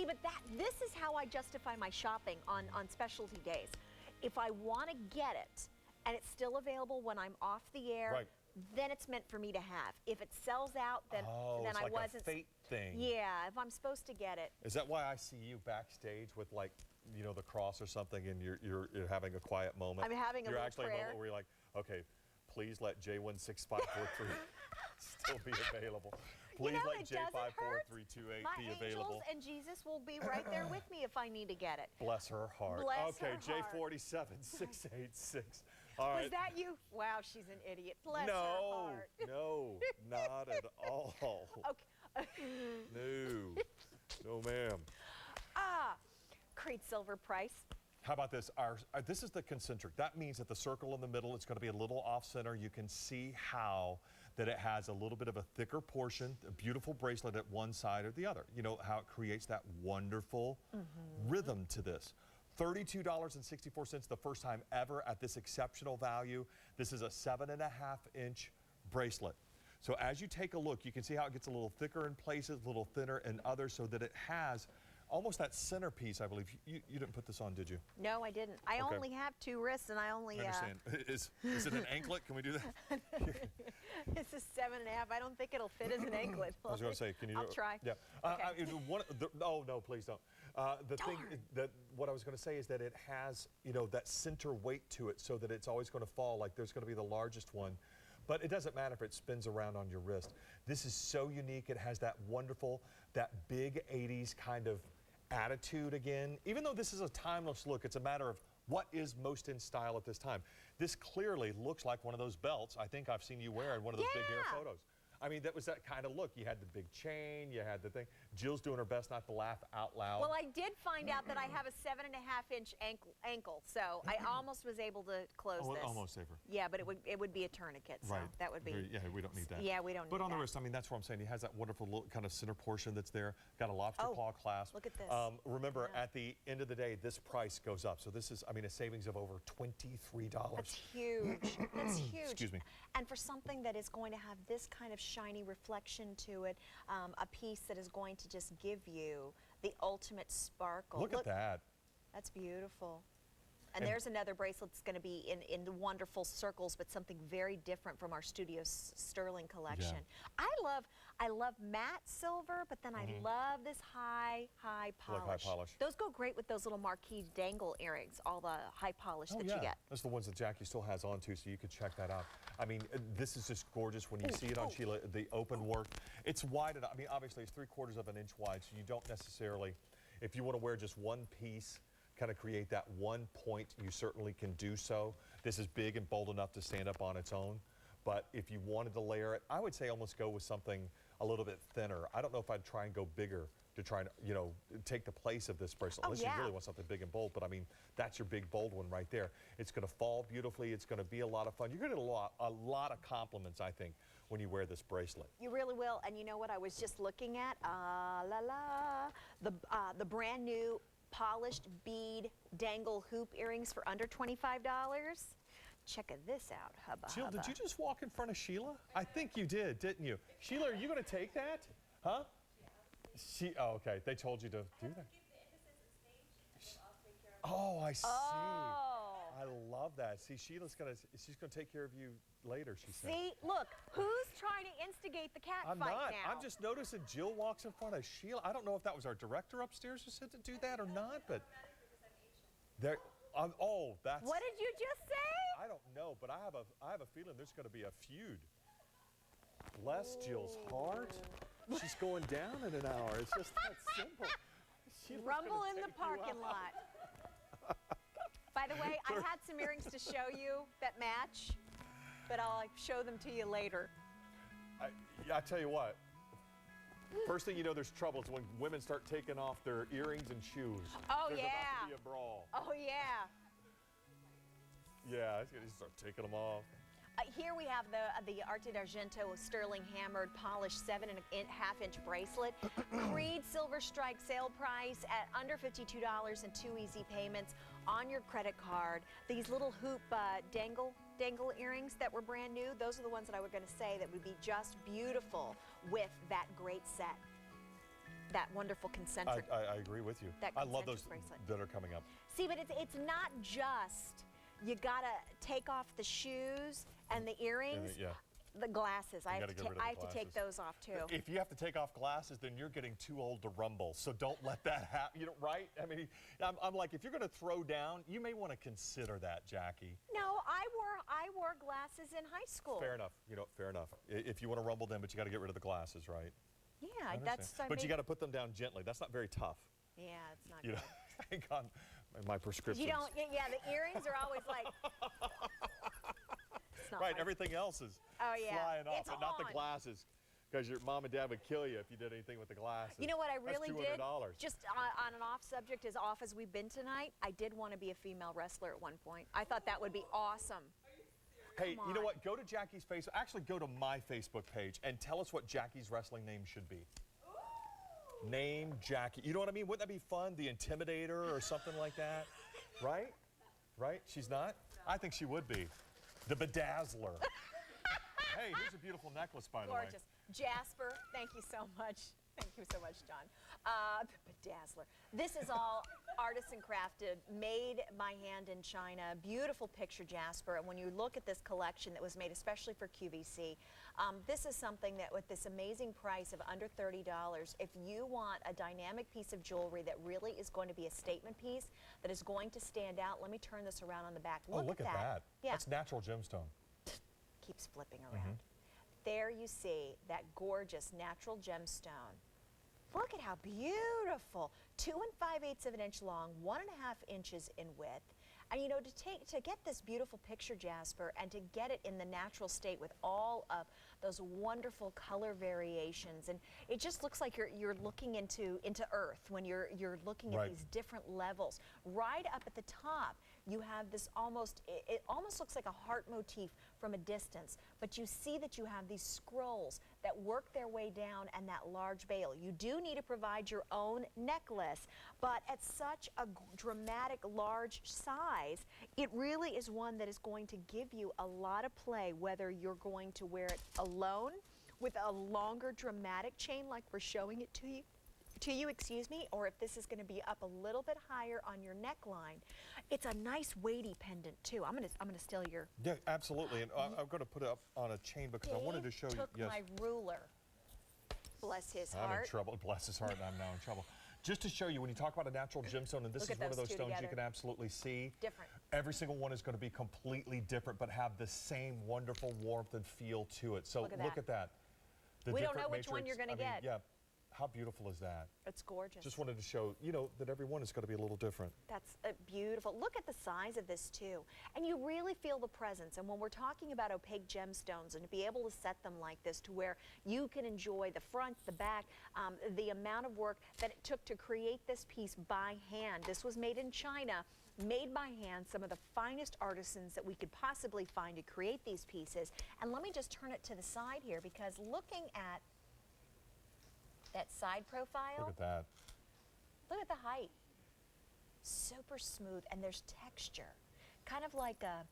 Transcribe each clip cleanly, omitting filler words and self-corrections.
See, but this is how I justify my shopping on specialty days. If I want to get it and it's still available when I'm off the air, right, then it's meant for me to have. If it sells out, then it's I like wasn't. a fate thing. Yeah, if I'm supposed to get it. Is that why I see you backstage with, like, you know, the cross or something, and you're having a quiet moment? I'm having a You're little actually prayer. a moment where you're like, okay, please let J16543 still be available. Please let J543228 My be angels available. and Jesus will be right there with me if I need to get it. Bless her heart. Bless okay, her heart. J47686. All right. Was that you? Wow, she's an idiot. Bless her No, heart. no, not at all. Okay. No, ma'am. Creede silver price. How about this? This is the concentric. That means that the circle in the middle, it's going to be a little off center. You can see how that it has a little bit of a thicker portion, a beautiful bracelet at one side or the other. You know how it creates that wonderful rhythm to this. $32.64 the first time ever at this exceptional value. This is a 7.5-inch bracelet. So as you take a look, you can see how it gets a little thicker in places, a little thinner in others, so that it has almost that centerpiece, I believe. You didn't put this on, did you? No, I didn't. I Okay. only have 2 wrists, and I only. I understand. Is it an anklet? Can we do that? This is 7.5. I don't think it'll fit as an anklet. I was going to say, can you? I'll try. Yeah. Okay. Oh no, please don't. The thing that what I was going to say is that it has, you know, that center weight to it, so that it's always going to fall. Like there's going to be the largest one. But it doesn't matter if it spins around on your wrist. This is so unique. It has that wonderful, that big 80s kind of attitude again. Even though this is a timeless look, it's a matter of what is most in style at this time. This clearly looks like one of those belts I think I've seen you wear in one of those big hair photos. I mean, that was that kind of look. You had the big chain, you had the thing. Jill's doing her best not to laugh out loud. Well, I did find out that I have a 7.5-inch ankle, so I almost was able to close this. Almost safer. Yeah, but it would be a tourniquet, so Right. that would be. Yeah, we don't need that. Yeah, we don't need that. But on the wrist, I mean, that's what I'm saying. He has that wonderful little kind of center portion that's there. Got a lobster claw clasp. Look at this. Remember, at the end of the day, this price goes up. So this is, I mean, a savings of over $23. That's huge. That's huge. Excuse me. And for something that is going to have this kind of shiny reflection to it, a piece that is going to just give you the ultimate sparkle. Look at that. That's beautiful. And there's another bracelet that's going to be in the wonderful circles, but something very different from our Studio Sterling collection. Yeah. I love matte silver, but then I love this high polish. Like high polish. Those go great with those little marquee dangle earrings, all the high polish that you get. That's the ones that Jackie still has on too, so you could check that out. I mean, this is just gorgeous when you see it on Sheila, the open work. It's wide enough. I mean, obviously it's 3/4 of an inch wide, so you don't necessarily, if you want to wear just one piece, kind of create that one point, you certainly can do so. This is big and bold enough to stand up on its own. But if you wanted to layer it, I would say almost go with something a little bit thinner. I don't know if I'd try and go bigger to try and, you know, take the place of this bracelet. Unless you really want something big and bold. But I mean, that's your big bold one right there. It's going to fall beautifully. It's going to be a lot of fun. You're going to get a lot of compliments, I think, when you wear this bracelet. You really will. And you know what I was just looking at? The brand new polished bead dangle hoop earrings for under $25. Check this out, hubba. Jill, did you just walk in front of Sheila? I think you did, didn't you? Sheila, are you going to take that? Huh? Oh, okay. They told you to do that. Oh, I see. Oh. I love that. See, she's gonna take care of you later, she said. See, look, who's trying to instigate the cat I'm fight not. now? I'm just noticing Jill walks in front of Sheila. I don't know if that was our director upstairs who said to do that or not, but there. Oh, that's. What did you just say? I don't know, but I have a feeling there's going to be a feud. Bless Jill's heart. She's going down in an hour. It's just that simple. Rumble in the parking lot. By the way, I had some earrings to show you that match, but I'll show them to you later. I tell you what. First thing you know, there's trouble is when women start taking off their earrings and shoes. Oh, There's yeah. about to be a brawl. Oh, yeah. Yeah, it's going to start taking them off. Here we have the Arte d'Argento sterling hammered polished 7.5-inch bracelet. Creede Silver Strike sale price at under $52 and 2 easy payments on your credit card. These little hoop dangle earrings that were brand new, those are the ones that I was going to say that would be just beautiful with that great set. that wonderful concentric. I agree with you. That I love those concentric bracelet. that are coming up. See, but it's not just you gotta take off the shoes and the earrings. Yeah. The glasses. I have to take those off too. If you have to take off glasses, then you're getting too old to rumble. So don't let that happen. You know, right? I mean, I'm like, if you're going to throw down, you may want to consider that, Jackie. No, I wore glasses in high school. Fair enough. You know, fair enough. If you want to rumble, then, but you got to get rid of the glasses, right? Yeah, that's. But you got to put them down gently. That's not very tough. Yeah, it's not. You good. know, hang on, my prescriptions. You don't. Yeah, the earrings are always like. Right, everything else is flying off, but not the glasses, because your mom and dad would kill you if you did anything with the glasses. You know what I really did? $200. Just on an off subject, as off as we've been tonight, I did want to be a female wrestler at one point. I thought that would be awesome. Hey, you know what? Go to Jackie's Facebook. Actually, go to my Facebook page and tell us what Jackie's wrestling name should be. Name Jackie. You know what I mean? Wouldn't that be fun? The Intimidator or something like that? Right? Right? She's not? I think she would be. The Bedazzler. Hey, here's a beautiful necklace, by the way. Gorgeous. Jasper, thank you so much. Thank you so much, John. The Bedazzler. This is all artisan crafted, made by hand in China. Beautiful picture, Jasper. And when you look at this collection that was made especially for QVC, this is something that with this amazing price of under $30, if you want a dynamic piece of jewelry that really is going to be a statement piece, that is going to stand out, let me turn this around on the back. Look at that. Yeah. That's natural gemstone. Keeps flipping around. There you see that gorgeous natural gemstone. Look at how beautiful. 2 5/8 of an inch long, 1.5 inches in width. And you know, to get this beautiful picture, Jasper, and to get it in the natural state with all of those wonderful color variations, and it just looks like you're looking into earth when you're looking at these different levels. Right up at the top, you have this it almost looks like a heart motif from a distance, but you see that you have these scrolls that work their way down and that large veil. You do need to provide your own necklace, but at such a dramatic large size, it really is one that is going to give you a lot of play, whether you're going to wear it alone with a longer dramatic chain like we're showing it to you, excuse me, or if this is going to be up a little bit higher on your neckline. It's a nice weighty pendant too. I'm gonna steal your. Yeah, absolutely, and I'm going to put it up on a chain because I wanted to show you. Took my ruler. Bless his heart. I'm in trouble. Bless his heart. I'm now in trouble. Just to show you, when you talk about a natural gemstone, and this is one of those stones you can absolutely see. Different. Every single one is going to be completely different, but have the same wonderful warmth and feel to it. So look at that. We don't know which one you're going to get. Yeah. How beautiful is that? It's gorgeous. Just wanted to show, you know, that every one is going to be a little different. That's beautiful. Look at the size of this too. And you really feel the presence. And when we're talking about opaque gemstones and to be able to set them like this to where you can enjoy the front, the back, the amount of work that it took to create this piece by hand. This was made in China, made by hand, some of the finest artisans that we could possibly find to create these pieces. And let me just turn it to the side here, because looking at that side profile. Look at that. Look at the height. Super smooth, and there's texture, kind of like a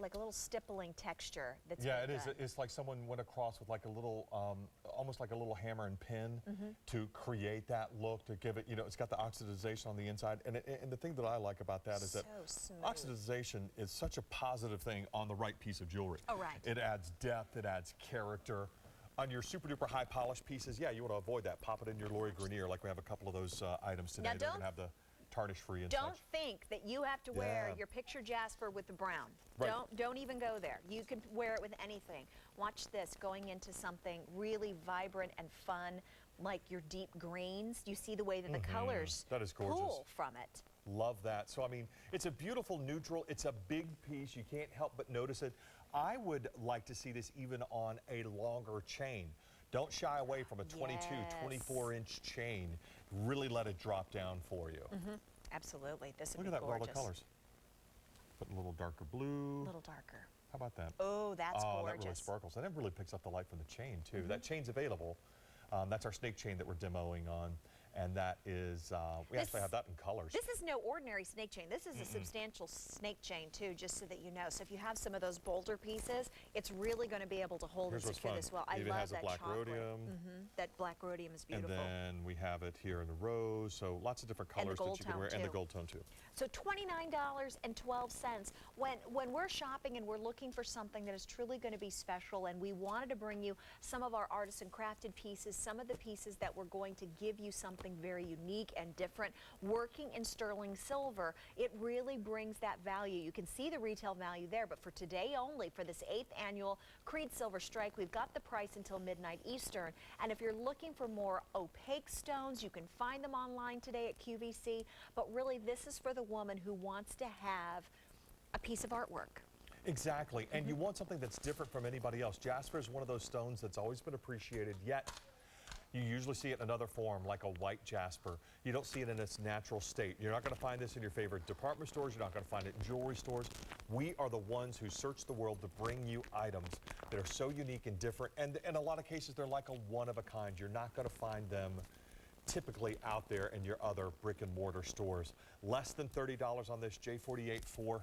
little stippling texture. That's it is. It's like someone went across with like a little, almost like a little hammer and pin to create that look, to give it. You know, it's got the oxidization on the inside, and the thing that I like about that is that oxidization is such a positive thing on the right piece of jewelry. Oh, right. It adds depth. It adds character. On your super duper high polished pieces, yeah, you want to avoid that. Pop it in your Lori Grenier, like we have a couple of those items today. They're going to have the tarnish free and Don't think that you have to wear your picture Jasper with the brown. Right. Don't even go there. You can wear it with anything. Watch this, going into something really vibrant and fun, like your deep greens. You see the way that the colors that is gorgeous. pull from it. Love that. So, I mean, it's a beautiful neutral. It's a big piece. You can't help but notice it. I would like to see this even on a longer chain. Don't shy away from a 22, 24-inch chain. Really let it drop down for you. Absolutely. This would be Look at that with gorgeous. all the colors. Put a little darker blue. A little darker. How about that? Oh, that's gorgeous. That really sparkles. And it really picks up the light from the chain, too. That chain's available. That's our snake chain that we're demoing on. And that is, we actually have that in colors. This is no ordinary snake chain. This is a substantial snake chain too, just so that you know. So if you have some of those bolder pieces, it's really going to be able to hold and secure this well. I It even love has a that black chocolate. rhodium. That black rhodium is beautiful. And then we have it here in the rose, so lots of different colors that you can wear, and the gold tone too. So $29.12. When we're shopping and we're looking for something that is truly going to be special, and we wanted to bring you some of our artisan crafted pieces, some of the pieces that we're going to give you something very unique and different, working in sterling silver, it really brings that value. You can see the retail value there, but for today only, for this 8th annual Creede Silver Strike, we've got the price until midnight Eastern. And if you're looking for more opaque stones, you can find them online today at QVC. But really, this is for the woman who wants to have a piece of artwork. Exactly, and you want something that's different from anybody else. Jasper is one of those stones that's always been appreciated, yet you usually see it in another form, like a white jasper. You don't see it in its natural state. You're not going to find this in your favorite department stores. You're not going to find it in jewelry stores. We are the ones who search the world to bring you items that are so unique and different, and in a lot of cases, they're like a one-of-a-kind. You're not going to find them typically out there in your other brick and mortar stores. Less than $30 on this J48450.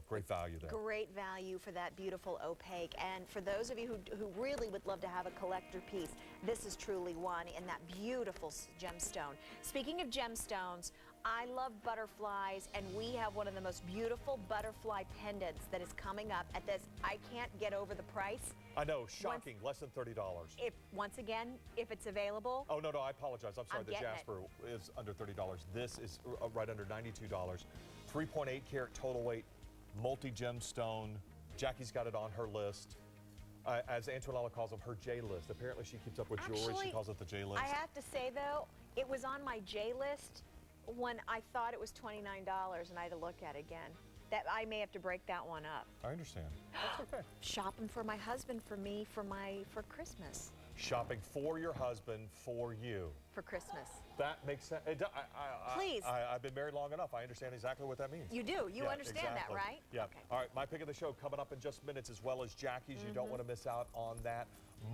Great value there. Great value for that beautiful opaque. And for those of you who really would love to have a collector piece, this is truly one in that beautiful gemstone. Speaking of gemstones, I love butterflies, and we have one of the most beautiful butterfly pendants that is coming up at this. I can't get over the price. I know, shocking, less than $30. Once again, if it's available. Oh, no, I apologize. I'm sorry, the getting Jasper is under $30. This is right under $92. 3.8 carat total weight, multi-gemstone. Jackie's got it on her list. As Antonella calls them, her J list. Apparently she keeps up with jewelry. Actually, She calls it the J list. I have to say, though, it was on my J list when I thought it was $29, and I had to look at it again. That I may have to break that one up. I understand. That's okay. Shopping for my husband, for me, for Christmas. Shopping for your husband, for you. For Christmas. That makes sense. Please. I've been married long enough. I understand exactly what that means. You do. You Yeah, understand exactly. that, right? Yeah. Okay. All right, my pick of the show coming up in just minutes, as well as Jackie's. You don't want to miss out on that.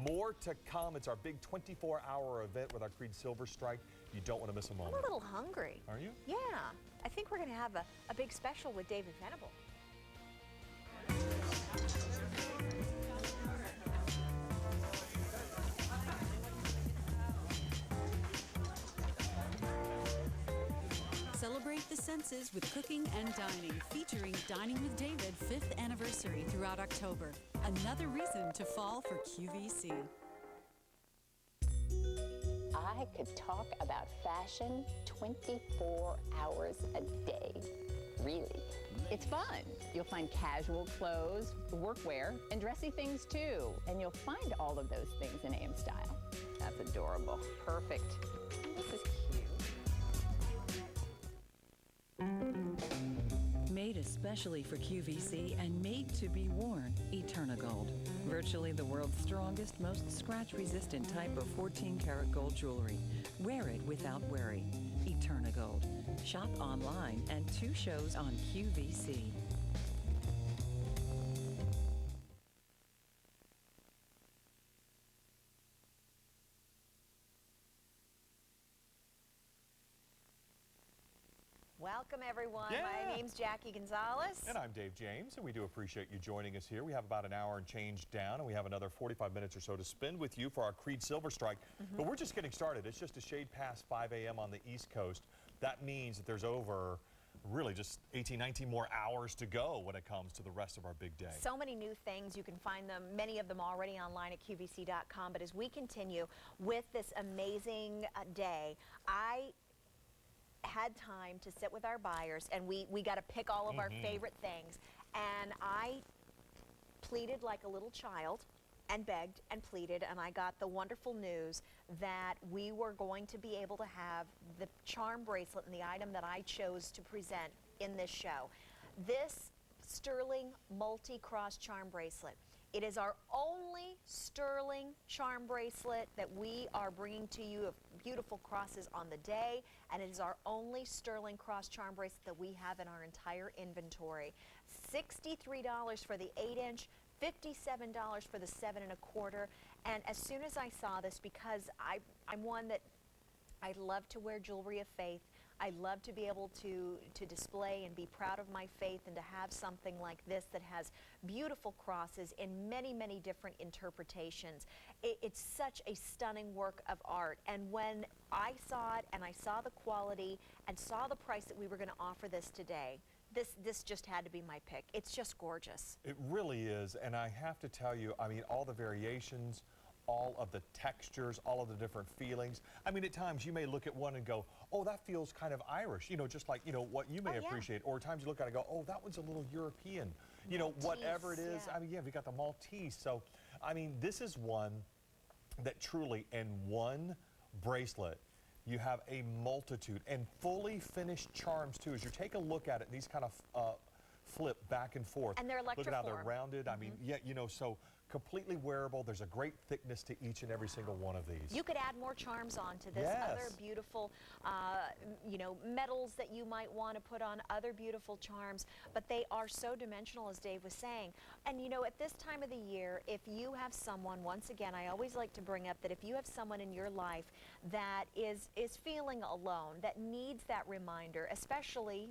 More to come. It's our big 24-hour event with our Creede Silver Strike. You don't want to miss a moment. I'm a little hungry. Are you? Yeah. I think we're going to have a big special with David Venable. Celebrate the senses with cooking and dining, featuring Dining with David 5th anniversary throughout October. Another reason to fall for QVC. I could talk about fashion 24 hours a day. Really. It's fun. You'll find casual clothes, workwear, and dressy things too. And you'll find all of those things in AM style. That's adorable. Perfect. This is cute. Made especially for QVC and made to be worn, Eternagold. Virtually the world's strongest, most scratch-resistant type of 14-karat gold jewelry. Wear it without worry. Eternagold. Shop online and 2 shows on QVC. Welcome, everyone. Yeah. My name's Jackie Gonzales. And I'm Dave James, and we do appreciate you joining us here. We have about an hour and change down, and we have another 45 minutes or so to spend with you for our Creede Silver Strike. But we're just getting started. It's just a shade past 5 a.m. on the East Coast. That means that there's over really just 18, 19 more hours to go when it comes to the rest of our big day. So many new things. You can find them, many of them already online at QVC.com. But as we continue with this amazing day, I had time to sit with our buyers, and we got to pick all of our favorite things. And I pleaded like a little child and begged and pleaded, and I got the wonderful news that we were going to be able to have the charm bracelet and the item that I chose to present in this show. This sterling multi-cross charm bracelet. It is our only sterling charm bracelet that we are bringing to you of beautiful crosses on the day, and it is our only sterling cross charm bracelet that we have in our entire inventory. $63 for the 8-inch, $57 for the 7 1/4. And as soon as I saw this, because I'm one that I love to wear jewelry of faith. I love to be able to display and be proud of my faith, and to have something like this that has beautiful crosses in many, many different interpretations. It's such a stunning work of art. And when I saw it and I saw the quality and saw the price that we were going to offer this today, this just had to be my pick. It's just gorgeous. It really is, and I have to tell you, I mean, all the variations, all of the textures, all of the different feelings. I mean, at times you may look at one and go, oh, that feels kind of Irish, you know, just like, you know, what you may appreciate. Or at times you look at it and go, oh, that one's a little European. You know, whatever it is. Yeah. I mean, yeah, we got the Maltese. So, I mean, this is one that truly, in one bracelet, you have a multitude and fully finished charms too. As you take a look at it, these kind of flip back and forth. And they're Look at how they're electroform. rounded. I mean, yeah, you know, so completely wearable. There's a great thickness to each and every single one of these. You could add more charms onto this. Yes. Other beautiful, you know, metals that you might want to put on, other beautiful charms, but they are so dimensional, as Dave was saying. And you know, at this time of the year, if you have someone, once again, I always like to bring up that if you have someone in your life that is feeling alone, that needs that reminder, especially,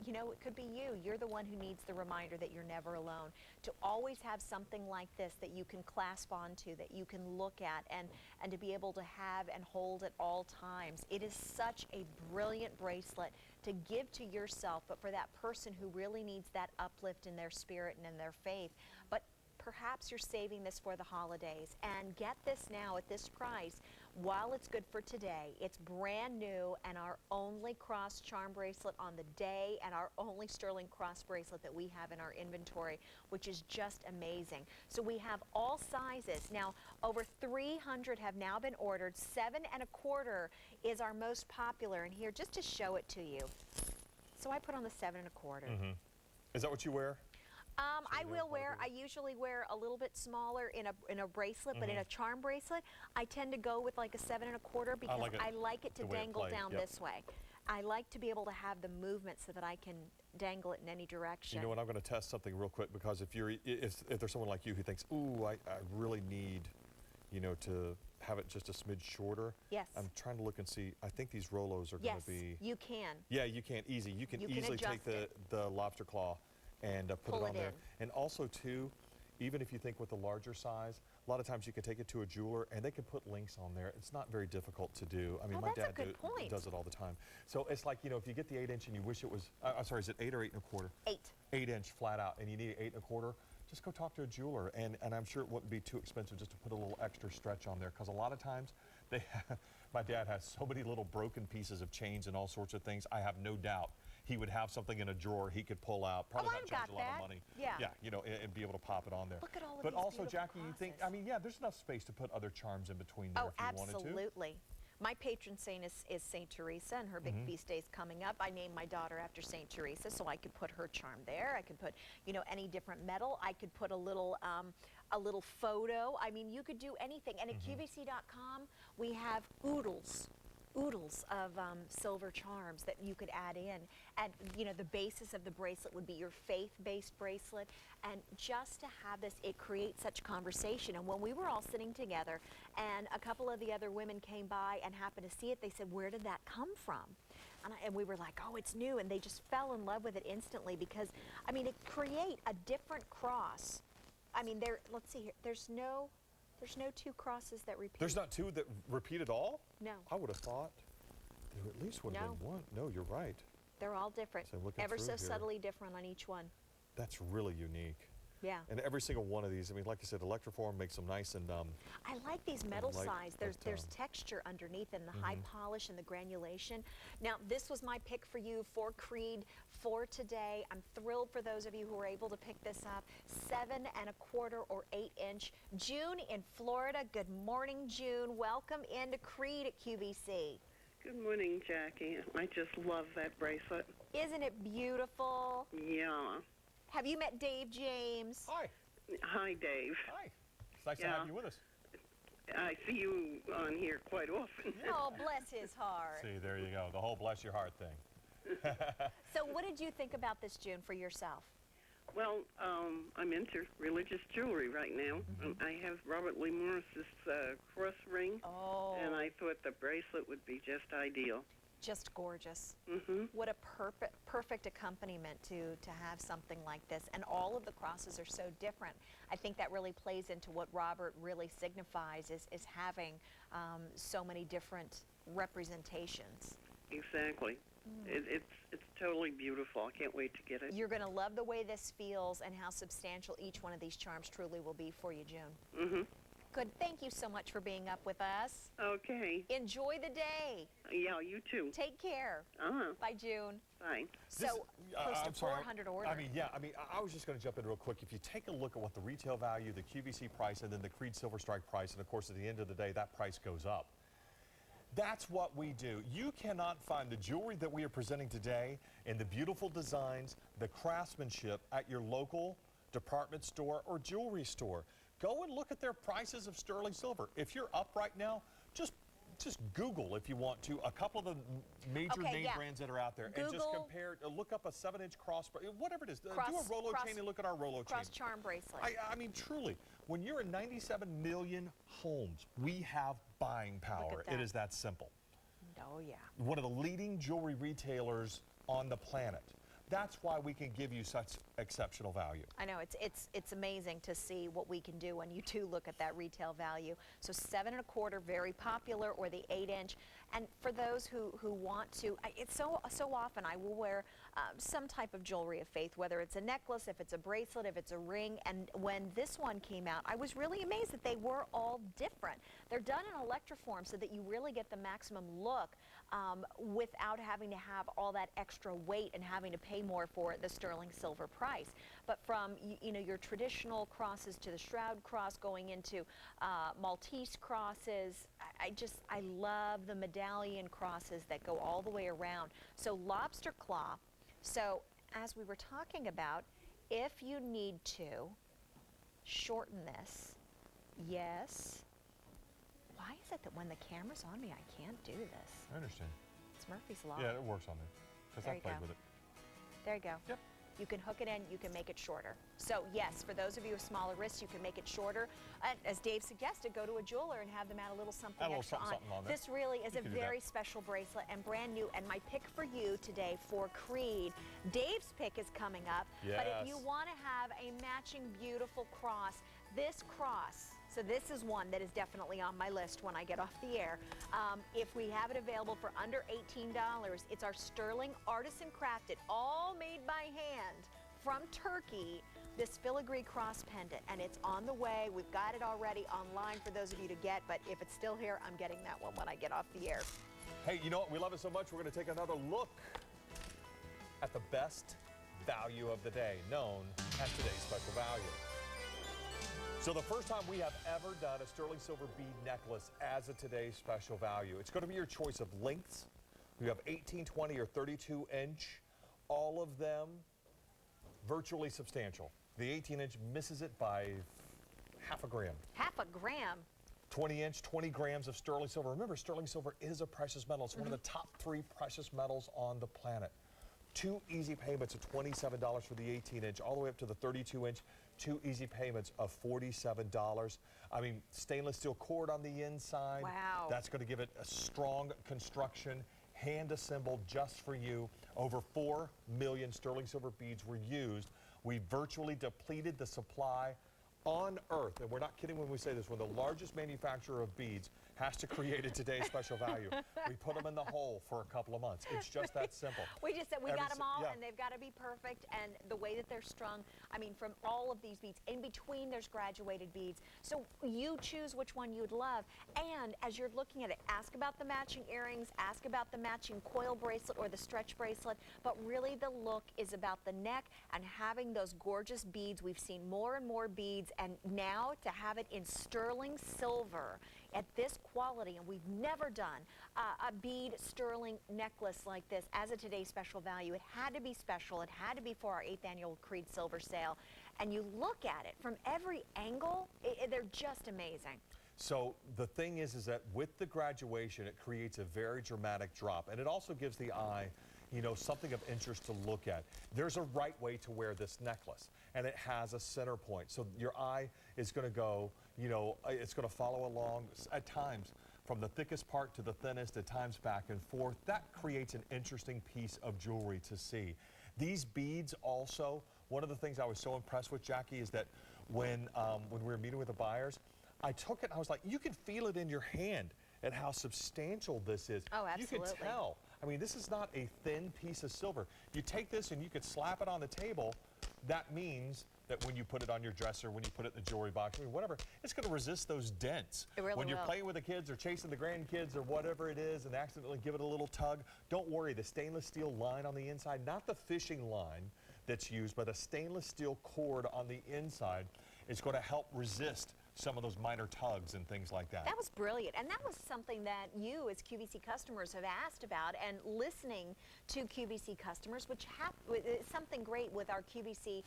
you know, it could be you. You're the one who needs the reminder that you're never alone. To always have something like this that you can clasp onto, that you can look at, and to be able to have and hold at all times. It is such a brilliant bracelet to give to yourself, but for that person who really needs that uplift in their spirit and in their faith. But perhaps you're saving this for the holidays, and get this now at this price while it's good for today. It's brand new, and our only cross charm bracelet on the day, and our only sterling cross bracelet that we have in our inventory, which is just amazing. So we have all sizes. Now, over 300 have now been ordered. 7 1/4 is our most popular, and here, just to show it to you. So I put on the 7 1/4. Is that what you wear? I will wear, I usually wear a little bit smaller in a bracelet, but in a charm bracelet, I tend to go with like a 7 1/4 because I like it to the way it dangle plays, down yep. this way. I like to be able to have the movement so that I can dangle it in any direction. You know what, I'm going to test something real quick, because if there's someone like you who thinks, ooh, I really need, you know, to have it just a smidge shorter. Yes. I'm trying to look and see. I think these Rolos are going Yes, to be. you can. Yeah, you can easy. You can easily take adjust the lobster claw and put Pull it on it there. in. And also too, even if you think with the larger size, a lot of times you can take it to a jeweler and they can put links on there. It's not very difficult to do. I mean, Oh, my that's a dad good point. does it all the time. So it's like, you know, if you get the 8 inch and you wish it was, I'm sorry, is it 8 or 8 1/4? 8. 8 inch flat out, and you need 8 1/4, just go talk to a jeweler, and I'm sure it wouldn't be too expensive just to put a little extra stretch on there, because a lot of times they have, my dad has so many little broken pieces of chains and all sorts of things. I have no doubt he would have something in a drawer he could pull out, probably not I've charge got a lot that. of money. Yeah. Yeah, you know, and be able to pop it on there. Look at all of But these also, beautiful Jackie, you think, crosses. I mean, yeah, there's enough space to put other charms in between there Oh, if you wanted to. absolutely. My patron saint is St. Teresa, and her big feast day is coming up. I named my daughter after St. Teresa, so I could put her charm there. I could put, you know, any different metal. I could put a little photo. I mean, you could do anything. And at QVC.com, we have oodles of silver charms that you could add in. And, you know, the basis of the bracelet would be your faith-based bracelet. And just to have this, it creates such conversation. And when we were all sitting together and a couple of the other women came by and happened to see it, they said, where did that come from? And we were like, oh, it's new. And they just fell in love with it instantly because, I mean, it create a different cross. I mean, let's see here. There's no 2 crosses that repeat. There's not 2 that repeat at all? No. I would have thought there at least would have been one. No, you're right. They're all different. So looking Ever through so here. subtly different on each one. That's really unique. Yeah. And every single one of these, I mean, like I said, Electroform makes them nice and I like these metal like size. that, There's texture underneath and the high polish and the granulation. Now, this was my pick for you for Creede for today. I'm thrilled for those of you who were able to pick this up. 7 1/4 or 8 inch. June in Florida. Good morning, June. Welcome into Creede at QVC. Good morning, Jackie. I just love that bracelet. Isn't it beautiful? Yeah. Have you met Dave James? Hi. Hi, Dave. Hi. It's nice to Yeah. have you with us. I see you on here quite often. Oh, bless his heart. See, there you go. The whole bless your heart thing. So what did you think about this, June, for yourself? Well, I'm into religious jewelry right now. I have Robert Lee Morris's cross ring, and I thought the bracelet would be just ideal. Just gorgeous. Mm-hmm. What a perfect accompaniment to have something like this. And all of the crosses are so different. I think that really plays into what Robert really signifies is having so many different representations. Exactly. It's totally beautiful. I can't wait to get it. You're going to love the way this feels and how substantial each one of these charms truly will be for you, June. Mm-hmm. Good. Thank you so much for being up with us. Okay. Enjoy the day. Yeah, you too. Take care. Bye, June. Bye. So, close to 400 orders. I was just going to jump in real quick. If you take a look at what the retail value, the QVC price, and then the Creede Silver Strike price, and of course at the end of the day, that price goes up. That's what we do. You cannot find the jewelry that we are presenting today and the beautiful designs, the craftsmanship at your local department store or jewelry store. Go and look at their prices of sterling silver. If you're up right now, just Google, if you want to, a couple of the major name brands that are out there. Google, and just compare, look up a 7-inch cross, whatever it is. Do a Rolo chain and look at our Rolo chain. Cross charm bracelet. I mean, truly, when you're in 97 million homes, we have buying power. It is that simple. Oh, yeah. One of the leading jewelry retailers on the planet. That's why we can give you such exceptional value. I know, it's amazing to see what we can do when you do look at that retail value. So 7 1/4, very popular, or the 8-inch. And for those who want to, it's so often I will wear some type of jewelry of faith, whether it's a necklace, if it's a bracelet, if it's a ring. And when this one came out, I was really amazed that they were all different. They're done in electroform so that you really get the maximum look without having to have all that extra weight and having to pay more for the sterling silver price. But from your traditional crosses to the shroud cross, going into Maltese crosses, I love the medallion crosses that go all the way around. So lobster claw. So as we were talking about, if you need to shorten this, yes. Why is it that when the camera's on me, I can't do this? I understand. It's Murphy's Law. Yeah, it works on there. Because There I you played go. with it. There you go. Yep. You can hook it in, you can make it shorter. So yes, for those of you with smaller wrists, you can make it shorter. And as Dave suggested, go to a jeweler and have them add a little something Add a little extra something on there. This really is You a can do that. very special bracelet and brand new. And my pick for you today for Creede, Dave's pick is coming up. But if you Yes. want to have a matching beautiful cross, this cross, so this is one that is definitely on my list when I get off the air. If we have it available for under $18, it's our sterling artisan crafted, all made by hand from Turkey, this filigree cross pendant, and it's on the way. We've got it already online for those of you to get, but if it's still here, I'm getting that one when I get off the air. Hey, you know what? We love it so much, we're going to take another look at the best value of the day, known as today's special value. So the first time we have ever done a sterling silver bead necklace as a today's special value. It's going to be your choice of lengths. You have 18, 20, or 32 inch. All of them virtually substantial. The 18-inch misses it by half a gram. Half a gram. 20-inch, 20 grams of sterling silver. Remember, sterling silver is a precious metal. It's one of the top 3 precious metals on the planet. 2 easy payments of $27 for the 18-inch, all the way up to the 32-inch. 2 easy payments of $47. I mean, stainless steel cord on the inside. Wow. That's going to give it a strong construction, hand assembled just for you. Over 4 million sterling silver beads were used. We virtually depleted the supply on Earth, and we're not kidding when we say this, when the largest manufacturer of beads has to create a today's special value. We put them in the hole for a couple of months. It's just that simple. We just said we got them all, yeah. and they've got to be perfect. And the way that they're strung, I mean, from all of these beads, in between there's graduated beads. So you choose which one you'd love. And as you're looking at it, ask about the matching earrings, ask about the matching coil bracelet or the stretch bracelet. But really the look is about the neck and having those gorgeous beads. We've seen more and more beads, and now to have it in sterling silver at this quality, and we've never done a bead sterling necklace like this as a today's special value. It had to be special. It had to be for our 8th annual Creede Silver Sale. And you look at it from every angle, they're just amazing. So the thing is that with the graduation, it creates a very dramatic drop, and it also gives the eye you know, something of interest to look at. There's a right way to wear this necklace, and it has a center point. So your eye is going to go, you know, it's going to follow along at times from the thickest part to the thinnest, at times back and forth. That creates an interesting piece of jewelry to see. These beads also, one of the things I was so impressed with, Jacque, is that when we were meeting with the buyers, I took it and I was like, you can feel it in your hand at how substantial this is. Oh, absolutely. You can tell. I mean, this is not a thin piece of silver. You take this and you could slap it on the table. That means that when you put it on your dresser, when you put it in the jewelry box, I mean, whatever, it's going to resist those dents. It really when you're will. playing with the kids or chasing the grandkids or whatever it is and accidentally give it a little tug, don't worry. The stainless steel line on the inside, not the fishing line that's used, but a stainless steel cord on the inside is going to help resist some of those minor tugs and things like that. That was brilliant, and that was something that you as QVC customers have asked about, and listening to QVC customers, which is something great with our QVC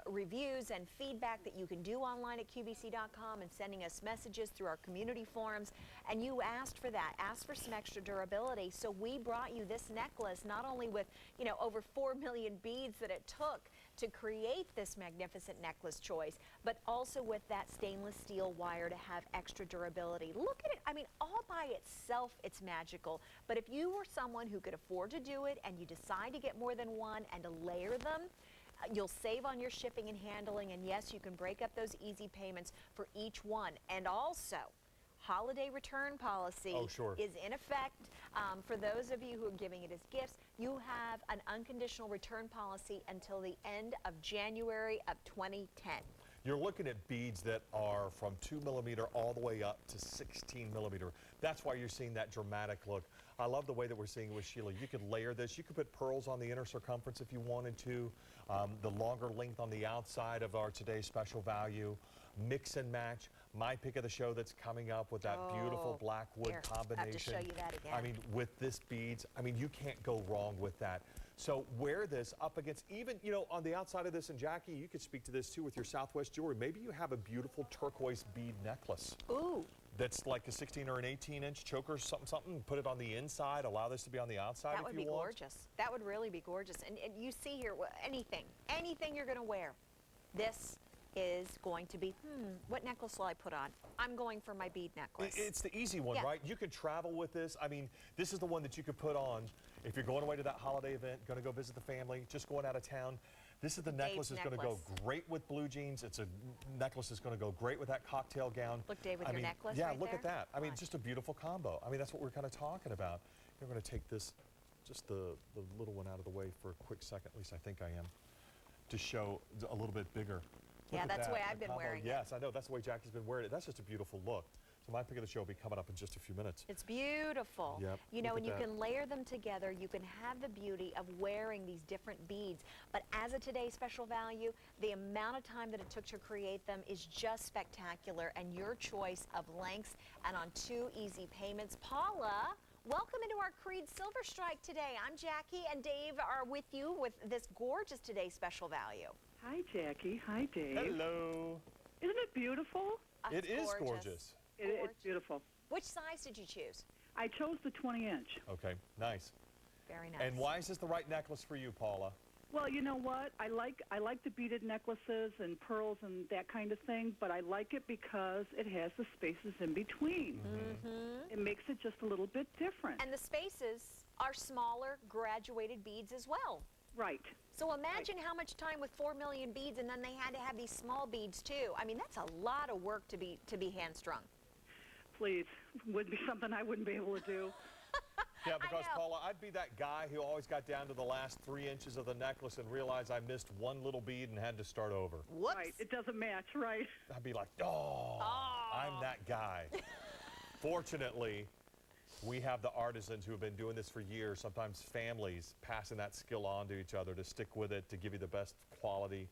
reviews and feedback that you can do online at QVC.com and sending us messages through our community forums, and you asked for that, asked for some extra durability, so we brought you this necklace, not only with, you know, over 4 million beads that it took to create this magnificent necklace choice, but also with that stainless steel wire to have extra durability. Look at it. I mean, all by itself, it's magical. But if you were someone who could afford to do it and you decide to get more than one and to layer them, you'll save on your shipping and handling. And yes, you can break up those easy payments for each one. And also, holiday return policy is in effect. For those of you who are giving it as gifts, you have an unconditional return policy until the end of January of 2010. You're looking at beads that are from 2 millimeter all the way up to 16 millimeter. That's why you're seeing that dramatic look. I love the way that we're seeing it with Sheila. You could layer this. You could put pearls on the inner circumference if you wanted to. The longer length on the outside of our today's special value. Mix and match. My pick of the show that's coming up with that beautiful black wood combination. I have to show you that again. I mean, with this beads, I mean, you can't go wrong with that. So wear this up against, even, you know, on the outside of this, and Jacque, you could speak to this too with your Southwest jewelry. Maybe you have a beautiful turquoise bead necklace. Ooh. That's like a 16 or an 18-inch choker, something. Put it on the inside. Allow this to be on the outside if you want. That would be gorgeous. That would really be gorgeous. And you see here, anything you're going to wear, this is going to be, what necklace will I put on? I'm going for my bead necklace. It's the easy one, right? You could travel with this. I mean, this is the one that you could put on if you're going away to that holiday event, going to go visit the family, just going out of town. This is the necklace that's going to go great with blue jeans. It's a necklace that's going to go great with that cocktail gown. Look, Dave, with your necklace yeah, right look there. at that. I mean, just a beautiful combo. I mean, that's what we're kind of talking about. You're going to take this, just the little one out of the way for a quick second, at least I think I am, to show a little bit bigger. Yeah, that's the way I've been wearing it. Yes, I know. That's the way Jackie's been wearing it. That's just a beautiful look. So my pick of the show will be coming up in just a few minutes. It's beautiful. Yep, you know, and you can layer them together. You can have the beauty of wearing these different beads. But as of today's special value, the amount of time that it took to create them is just spectacular. And your choice of lengths and on 2 easy payments. Paula, welcome into our Creede Silver Strike today. I'm Jacque, and Dave are with you with this gorgeous today's special value. Hi, Jacque. Hi, Dave. Hello. Isn't it beautiful? It is gorgeous. It's beautiful. Which size did you choose? I chose the 20-inch. Okay, nice. Very nice. And why is this the right necklace for you, Paula? Well, you know what? I like the beaded necklaces and pearls and that kind of thing, but I like it because it has the spaces in between. It makes it just a little bit different. And the spaces are smaller, graduated beads as well. Right. So imagine how much time with 4 million beads, and then they had to have these small beads too. I mean, that's a lot of work to be hand-strung. Please, would be something I wouldn't be able to do. Yeah, because Paula, I'd be that guy who always got down to the last 3 inches of the necklace and realized I missed one little bead and had to start over. Whoops. Right, it doesn't match, right? I'd be like, I'm that guy. Fortunately, we have the artisans who have been doing this for years, sometimes families, passing that skill on to each other to stick with it, to give you the best quality.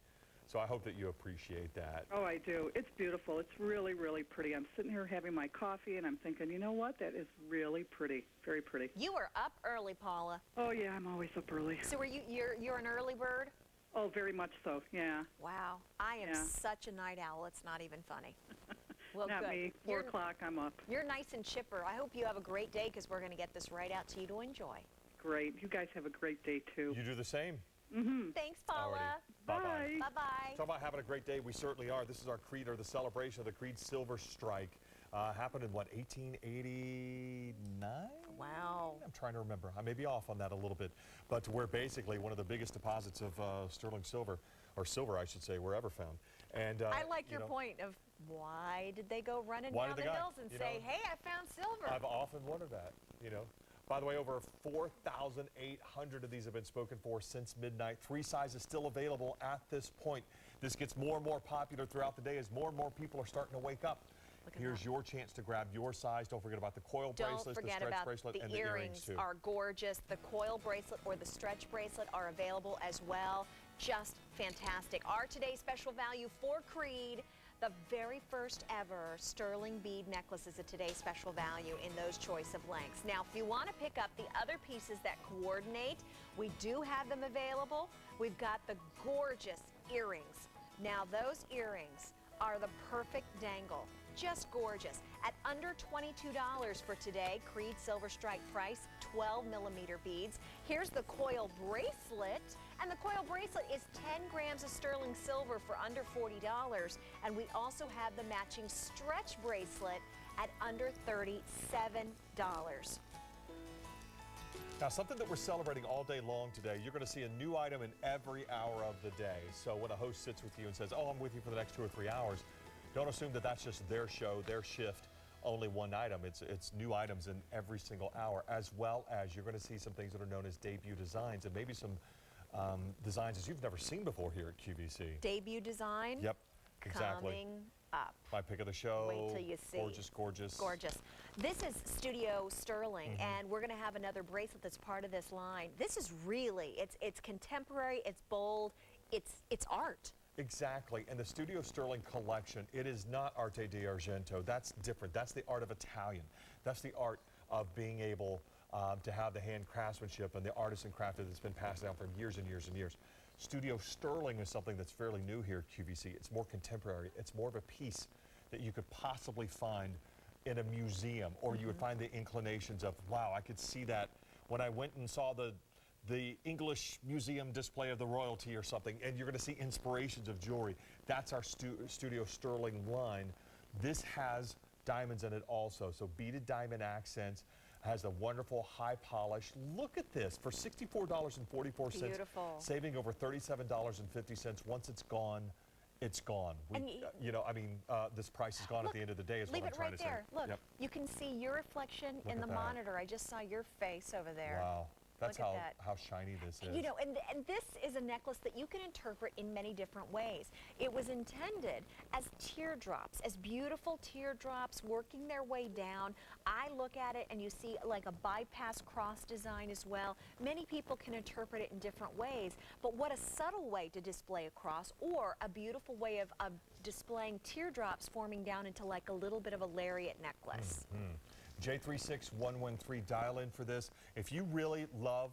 So I hope that you appreciate that. Oh, I do. It's beautiful. It's really, really pretty. I'm sitting here having my coffee, and I'm thinking, you know what? That is really pretty. Very pretty. You were up early, Paula. Oh, yeah, I'm always up early. So you're an early bird? Oh, very much so, yeah. Wow. I am such a night owl. It's not even funny. Well, Not good. me. 4 o'clock, I'm up. You're nice and chipper. I hope you have a great day because we're going to get this right out to you to enjoy. great. You guys have a great day, too. You do the same. Thanks, Paula. Alrighty. Bye-bye. Bye-bye. Talk about having a great day. We certainly are. This is our Creede, or the celebration of the Creede Silver Strike. Happened in, what, 1889? Wow. I'm trying to remember. I may be off on that a little bit. But to where basically one of the biggest deposits of sterling silver, or silver, I should say, were ever found. And I like your point of why did they go running Why down did the they go? hills and say, hey, I found silver? I've often wondered that, you know. By the way, over 4,800 of these have been spoken for since midnight. 3 sizes still available at this point. This gets more and more popular throughout the day as more and more people are starting to wake up. Here's your chance to grab your size. Don't forget about the coil bracelets, the stretch bracelet, and the earrings too. Are gorgeous. The coil bracelet or the stretch bracelet are available as well. Just fantastic. Our today's special value for Creede, the very first ever sterling bead necklaces at today's special value in those choice of lengths. Now, if you want to pick up the other pieces that coordinate, we do have them available. We've got the gorgeous earrings. Now, those earrings are the perfect dangle. Just gorgeous. At under $22 for today, Creede Silver Strike price, 12mm beads. Here's the coil bracelet. And the coil bracelet is 10 grams of sterling silver for under $40. And we also have the matching stretch bracelet at under $37. Now, something that we're celebrating all day long today, you're going to see a new item in every hour of the day. So when a host sits with you and says, oh, I'm with you for the next 2 or 3 hours, don't assume that that's just their show, their shift, only one item. It's new items in every single hour, as well as you're going to see some things that are known as debut designs, and maybe some designs as you've never seen before here at QVC. Debut design. Yep, exactly. Coming up. My pick of the show. Wait till you see. Gorgeous, gorgeous. Gorgeous. This is Studio Sterling, and we're going to have another bracelet that's part of this line. This is really, it's contemporary, it's bold, it's art. Exactly, and the Studio Sterling collection, it is not arte d'argento. That's different. That's the art of Italian. That's the art of being able to have the hand craftsmanship and the artisan craft that's been passed down for years and years and years. Studio Sterling is something that's fairly new here at QVC. It's more contemporary. It's more of a piece that you could possibly find in a museum, or you would find the inclinations of, wow, I could see that when I went and saw the English Museum display of the royalty or something, and you're going to see inspirations of jewelry. That's our Studio Sterling line. This has diamonds in it also, so beaded diamond accents, has a wonderful high polish. Look at this, for $64.44. Beautiful. Saving over $37.50. Once it's gone, it's gone. You know, I mean, this price is gone at the end of the day is what I'm trying to say. Leave it right there. Look, Yep. you can see your reflection in the monitor. I just saw your face over there. Wow. That's Look at how shiny this is. You know, and this is a necklace that you can interpret in many different ways. It was intended as teardrops, as beautiful teardrops working their way down. I look at it and you see like a bypass cross design as well. Many people can interpret it in different ways, but what a subtle way to display a cross, or a beautiful way of displaying teardrops forming down into like a little bit of a lariat necklace. J36113, dial in for this. If you really love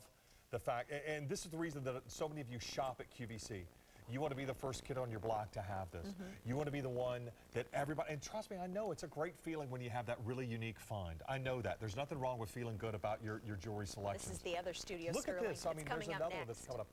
the fact, and this is the reason that so many of you shop at QVC, you want to be the first kid on your block to have this. You want to be the one that everybody, and trust me, I know it's a great feeling when you have that really unique find. I know that. There's nothing wrong with feeling good about your jewelry selection. This is the other Studio Look Sterling. at this. I mean, there's another one next. that's coming up.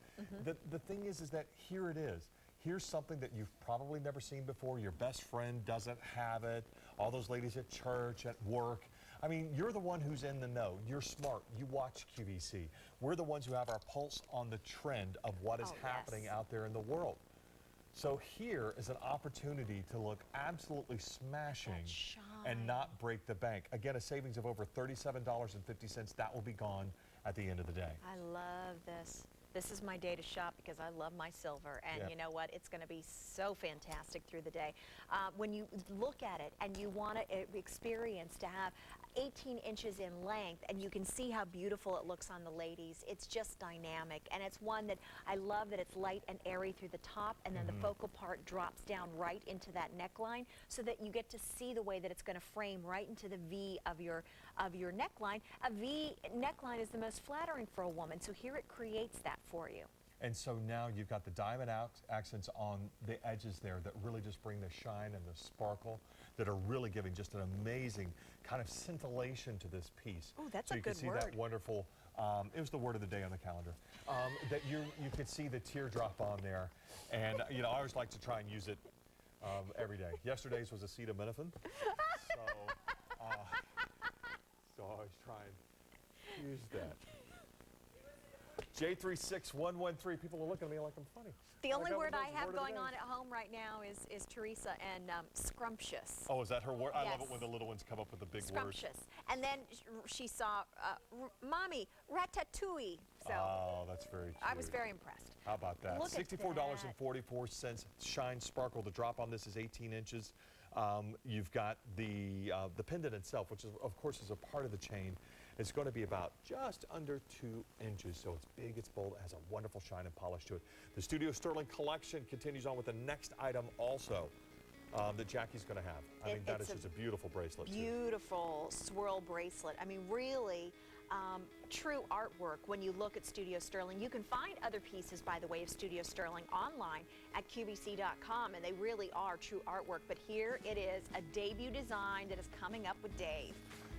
The thing is that here it is. Here's something that you've probably never seen before. Your best friend doesn't have it. All those ladies at church, at work. I mean, you're the one who's in the know. You're smart. You watch QVC. We're the ones who have our pulse on the trend of what is happening out there in the world. So here is an opportunity to look absolutely smashing and not break the bank. Again, a savings of over $37.50. That will be gone at the end of the day. I love this. This is my day to shop because I love my silver, and you know what? It's going to be so fantastic through the day. When you look at it and you want to experience to have 18 inches in length, and you can see how beautiful it looks on the ladies. It's just dynamic, and it's one that I love that it's light and airy through the top, and then the focal part drops down right into that neckline, so that you get to see the way that it's going to frame right into the V of your neckline. A V neckline is the most flattering for a woman, so here it creates that for you. And so now you've got the diamond accents on the edges there that really just bring the shine and the sparkle, that are really giving just an amazing kind of scintillation to this piece. Oh, that's so a good word. you can see that wonderful It was the word of the day on the calendar. That you could see the teardrop on there. And, I always like to try and use it every day. Yesterday's was acetaminophen. So I was trying to use that. J36113, people are looking at me like I'm funny. The only word I have word of the going day. on at home right now is Teresa and scrumptious. Oh, is that her word? I love Yes. it when the little ones come up with the big words. Scrumptious. And then she saw, Mommy, ratatouille. So Oh, that's very cute. I was very impressed. How about that? Look at $64.44. Shine Sparkle. The drop on this is 18 inches. You've got the pendant itself, which is, of course is a part of the chain. It's going to be about just under 2 inches, so it's big, it's bold, it has a wonderful shine and polish to it. The Studio Sterling collection continues on with the next item also that Jackie's going to have. I mean, that is just a beautiful bracelet, too. Beautiful swirl bracelet. I mean, really true artwork when you look at Studio Sterling. You can find other pieces, by the way, of Studio Sterling online at QVC.com, and they really are true artwork. But here it is, a debut design that is coming up with Dave.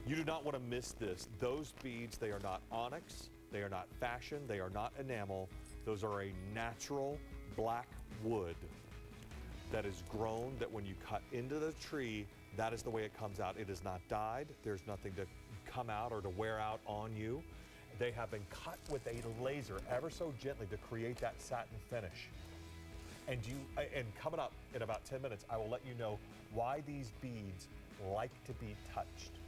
You do not want to miss this. Those beads, they are not onyx, they are not fashion, they are not enamel. Those are a natural black wood that is grown, that when you cut into the tree, that is the way it comes out. It is not dyed. There's nothing to come out or to wear out on you. They have been cut with a laser ever so gently to create that satin finish. And coming up in about 10 minutes, I will let you know why these beads like to be touched.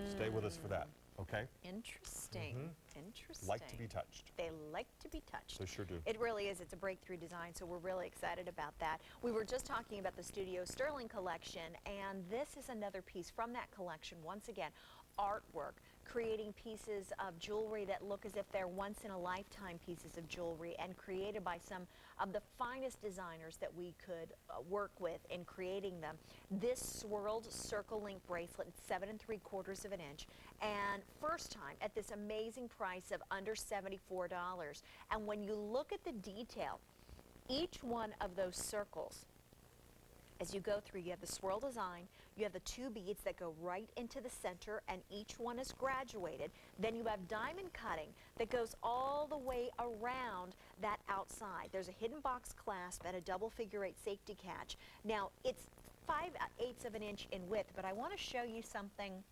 Stay with us for that, okay? Interesting. Interesting. Like to be touched. They like to be touched. They sure do. It really is. It's a breakthrough design, so we're really excited about that. We were just talking about the Studio Sterling collection, and this is another piece from that collection. Once again, artwork, creating pieces of jewelry that look as if they're once-in-a-lifetime pieces of jewelry, and created by some of the finest designers that we could work with in creating them. This swirled circle link bracelet, 7 3/4 of an inch, and first time at this amazing price of under $74. And when you look at the detail, each one of those circles, as you go through, you have the swirl design, you have the 2 beads that go right into the center, and each one is graduated. Then you have diamond cutting that goes all the way around that outside. There's a hidden box clasp and a double figure 8 safety catch. Now, it's 5/8 of an inch in width, but I want to show you something.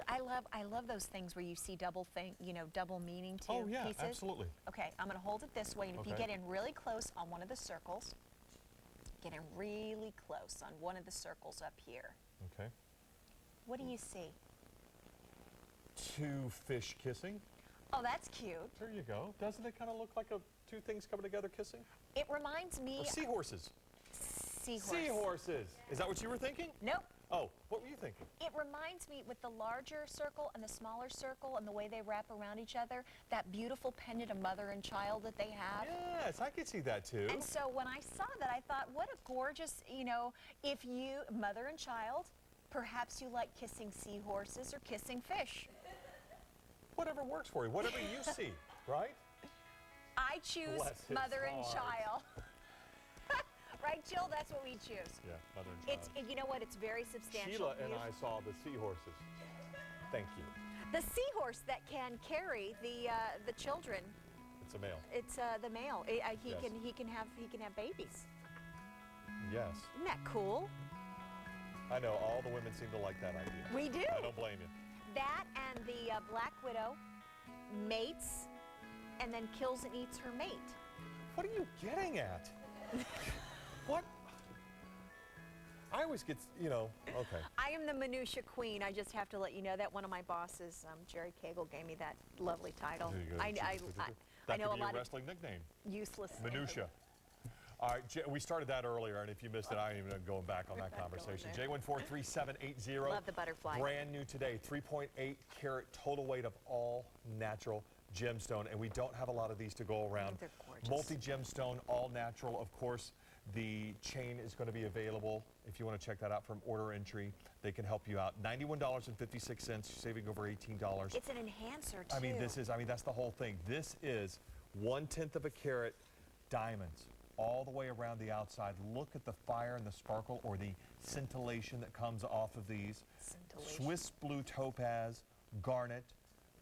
I love those things where you see double meaning to Oh, yeah, pieces. absolutely. Okay, I'm going to hold it this way, and if you Okay. get in really close on one of the circles, get in really close on one of the circles up here. Okay. What do you see? 2 fish kissing. Oh, that's cute. There you go. Doesn't it kind of look like 2 things coming together kissing? It reminds me Or seahorses. seahorse. Seahorses. Is that what you were thinking? Nope. Oh, what were you thinking? It reminds me, with the larger circle and the smaller circle and the way they wrap around each other, that beautiful pendant of mother and child that they have. Yes, I could see that too. And so when I saw that, I thought, what a gorgeous, if you, mother and child, perhaps you like kissing seahorses or kissing fish. Whatever works for you, whatever you see, right? I choose Bless his mother and heart. child. Right, Jill? That's what we choose. Yeah, mother and child. You know what? It's very substantial. Sheila and beautiful. I saw the seahorses. Thank you. The seahorse that can carry the children. It's a male. It's the male. He Yes. can have babies. Yes. Isn't that cool? I know, all the women seem to like that idea. We do. I don't blame you. That and the black widow mates, and then kills and eats her mate. What are you getting at? What? I always get, okay. I am the minutia queen. I just have to let you know that. One of my bosses, Jerry Cagle, gave me that lovely title. There you go. I That know could a be lot a of wrestling nickname. useless. Minutia. All right, we started that earlier, and if you missed it, I ain't even going back on that conversation. J143-780. Love the butterfly. Brand new today, 3.8 carat total weight of all natural gemstone, and we don't have a lot of these to go around. They're gorgeous. Multi-gemstone, all natural, of course. The chain is going to be available if you want to check that out from order entry. They can help you out. $91.56, saving over $18. It's an enhancer, too. I mean, that's the whole thing. This is 1/10 of a carat diamonds all the way around the outside. Look at the fire and the sparkle, or the scintillation that comes off of these. Scintillation. Swiss blue topaz, garnet,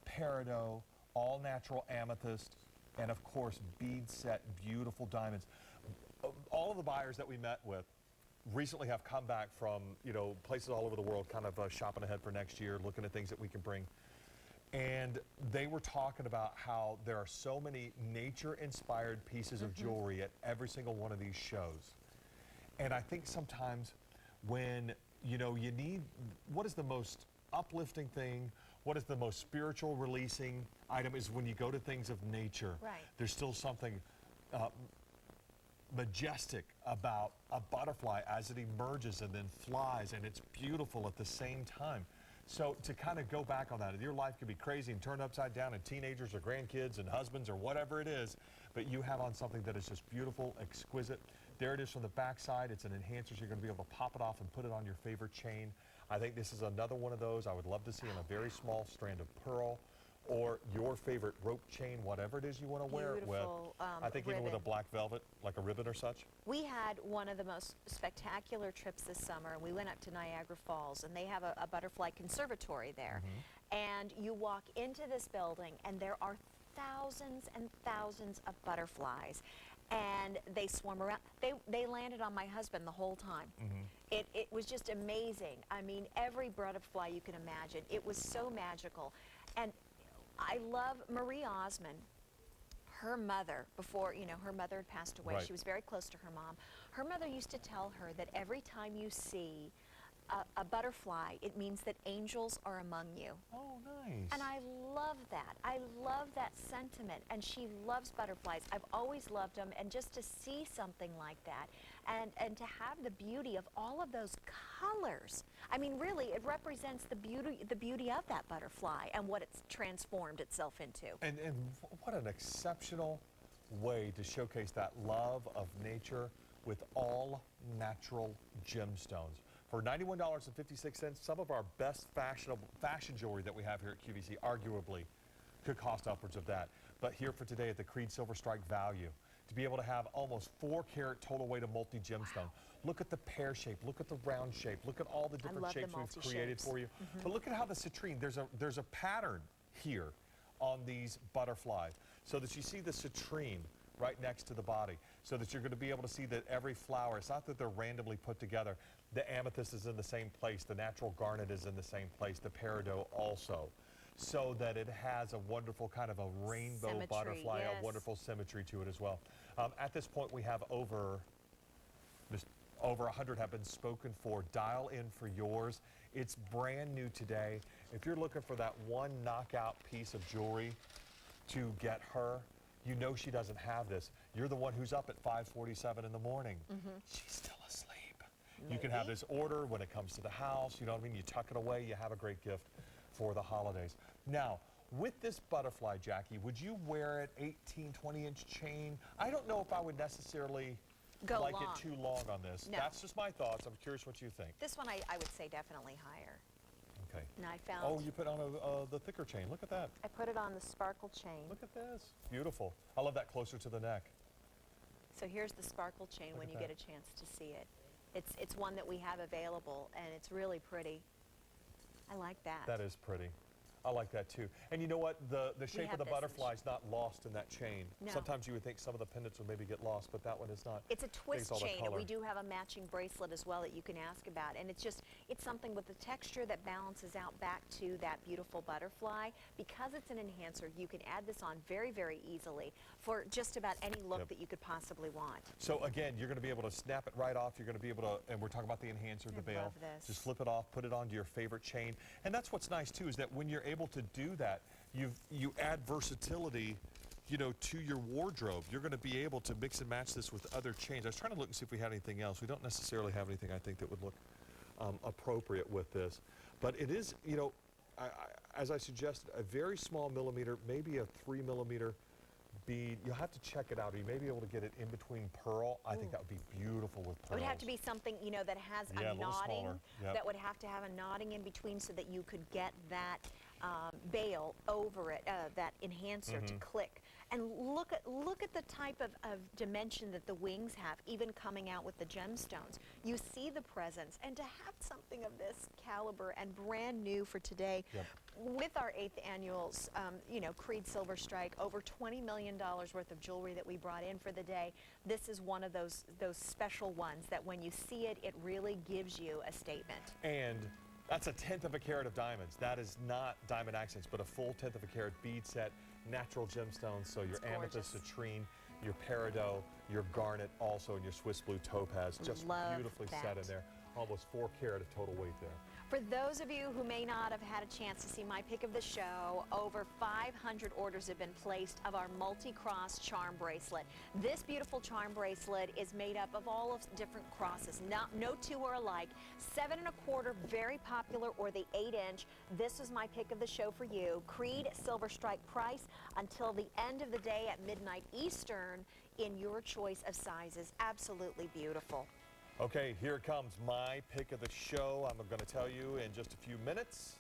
peridot, all natural amethyst, and of course bead set beautiful diamonds. All of the buyers that we met with recently have come back from, you know, places all over the world, kind of shopping ahead for next year, looking at things that we can bring. And they were talking about how there are so many nature-inspired pieces of jewelry at every single one of these shows. And I think sometimes when, you know, you need, what is the most uplifting thing, what is the most spiritual releasing item is when you go to things of nature. Right. There's still something majestic about a butterfly as it emerges and then flies, and it's beautiful at the same time. So to kind of go back on that, your life could be crazy and turned upside down, and teenagers or grandkids and husbands or whatever it is, but you have on something that is just beautiful, exquisite. There it is from the back side. It's an enhancer, so you're going to be able to pop it off and put it on your favorite chain. I think this is another one of those I would love to see in a very small strand of pearl, or your favorite rope chain, whatever it is you want to wear it with. Beautiful, I think even with a ribbon. black velvet, like a ribbon or such. We had one of the most spectacular trips this summer. We went up to Niagara Falls, and they have a butterfly conservatory there. And you walk into this building, and there are thousands and thousands of butterflies. And they swarm around. They landed on my husband the whole time. It was just amazing. I mean, every butterfly you can imagine. It was so magical. And I love Marie Osmond. Her mother, before, you know, her mother had passed away, Right. she was very close to her mom. Her mother used to tell her that every time you see a butterfly, it means that angels are among you. Oh, nice. And I love that. I love that sentiment. And she loves butterflies. I've always loved them. And just to see something like that and to have the beauty of all of those colors. I mean, really, it represents the beauty of that butterfly and what it's transformed itself into. And what an exceptional way to showcase that love of nature with all natural gemstones. For $91.56, some of our best fashion jewelry that we have here at QVC arguably could cost upwards of that. But here for today at the Creede Silver Strike value, to be able to have almost 4-carat total weight of multi-gemstone. Look at the pear shape, look at the round shape, look at all the different love the shapes we've created multi-shapes. for you. But look at how the citrine, there's a pattern here on these butterflies, so that you see the citrine right next to the body, so that you're going to be able to see that every flower, it's not that they're randomly put together. The amethyst is in the same place, the natural garnet is in the same place, the peridot also, so that it has a wonderful kind of a rainbow Symmetry, butterfly, yes. a wonderful symmetry to it as well. At this point, we have over 100 have been spoken for. Dial in for yours. It's brand new today. If you're looking for that one knockout piece of jewelry to get her, you know she doesn't have this. You're the one who's up at 5:47 in the morning. She's still asleep. You can have this order when it comes to the house. You know what I mean? You tuck it away. You have a great gift for the holidays. Now, with this butterfly, Jackie, would you wear it 18, 20-inch chain? I don't know if I would necessarily Go like long. it too long on this. No. That's just my thoughts. I'm curious what you think. This one I would say definitely higher. Okay. And I found Oh, you put on the thicker chain. Look at that. I put it on the sparkle chain. Look at this. Beautiful. I love that closer to the neck. So here's the sparkle chain Look when at you that. get a chance to see it. It's one that we have available, and it's really pretty. I like that. That is pretty. I like that too. And you know what? The shape have of the this in butterfly is not lost in that chain. No. Sometimes you would think some of the pendants would maybe get lost, but that one is not. It's a twist all the chain, and we color. do have a matching bracelet as well that you can ask about. And it's something with the texture that balances out back to that beautiful butterfly. Because it's an enhancer, you can add this on very, very easily for just about any look Yep. that you could possibly want. So again, you're going to be able to snap it right off. You're going to be able to, and we're talking about the enhancer, the I veil. love this. Just flip it off, put it onto your favorite chain. And that's what's nice too, is that when you're able to do that, you add versatility, you know, to your wardrobe. You're going to be able to mix and match this with other chains. I was trying to look and see if we had anything else. We don't necessarily have anything I think that would look appropriate with this. But it is, you know, as I suggested, a very small millimeter, maybe a 3 millimeter bead. You'll have to check it out. You may be able to get it in between pearl. I think that would be beautiful with It pearls. would have to be something, you know, that has Yeah, a a little knotting. smaller. Yep. That would have to have a knotting in between so that you could get that veil over it, that enhancer to click. And look at the type of dimension that the wings have, even coming out with the gemstones. You see the presence, and to have something of this caliber and brand new for today, Yep. with our 8th annuals, Creede Silver Strike, over $20 million worth of jewelry that we brought in for the day. This is one of those special ones that when you see it, it really gives you a statement. And that's a 1/10 of a carat of diamonds. That is not diamond accents, but a full 1/10 of a carat bead set, natural gemstones. So your amethyst, citrine, your peridot, your garnet, also in your Swiss blue topaz, just beautifully set in there. Almost 4 carat of total weight there. For those of you who may not have had a chance to see my pick of the show, over 500 orders have been placed of our multi-cross charm bracelet. This beautiful charm bracelet is made up of all of different crosses. No two are alike. 7 1/4, very popular, or the 8-inch. This was my pick of the show for you. Creede Silver Strike price until the end of the day at midnight Eastern in your choice of sizes. Absolutely beautiful. Okay, here comes my pick of the show. I'm going to tell you in just a few minutes.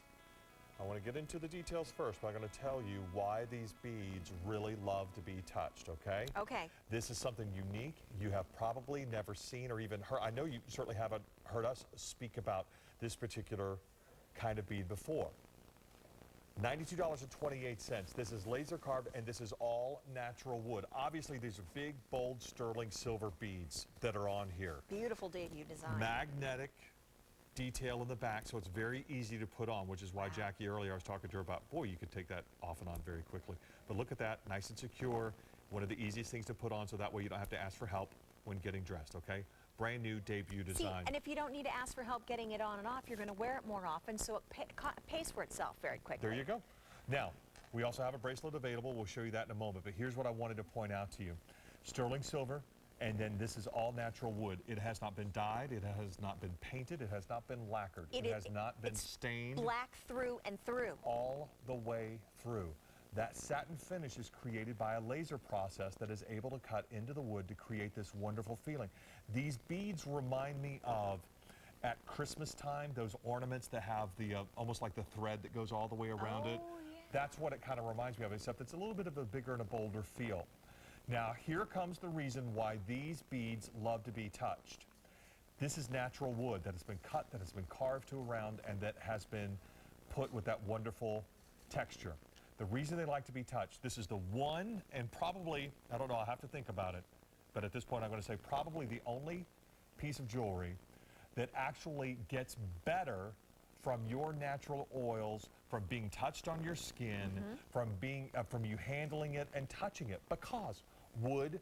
I want to get into the details first, but I'm going to tell you why these beads really love to be touched, okay? Okay. This is something unique you have probably never seen or even heard. I know you certainly haven't heard us speak about this particular kind of bead before. $92.28. This is laser carved, and this is all natural wood. Obviously, these are big, bold, sterling silver beads that are on here. Beautiful debut design. Magnetic detail in the back, so it's very easy to put on, which is why Jackie earlier I was talking to her about, boy, you could take that off and on very quickly. But look at that, nice and secure. One of the easiest things to put on, so that way you don't have to ask for help when getting dressed, okay? Brand new debut design. See, and if you don't need to ask for help getting it on and off, you're going to wear it more often, so it pays for itself very quickly. There you go. Now, we also have a bracelet available. We'll show you that in a moment, but here's what I wanted to point out to you. Sterling silver, and then this is all natural wood. It has not been dyed. It has not been painted. It has not been lacquered. It has not been stained. Black through and through. All the way through. That satin finish is created by a laser process that is able to cut into the wood to create this wonderful feeling. These beads remind me of, at Christmas time, those ornaments that have the almost like the thread that goes all the way around it. Yeah. That's what it kind of reminds me of, except it's a little bit of a bigger and a bolder feel. Now, here comes the reason why these beads love to be touched. This is natural wood that has been cut, that has been carved to around, and that has been put with that wonderful texture. The reason they like to be touched, this is the one, and probably, I don't know, I'll have to think about it, but at this point I'm going to say probably the only piece of jewelry that actually gets better from your natural oils, from being touched on your skin, from you handling it and touching it, because wood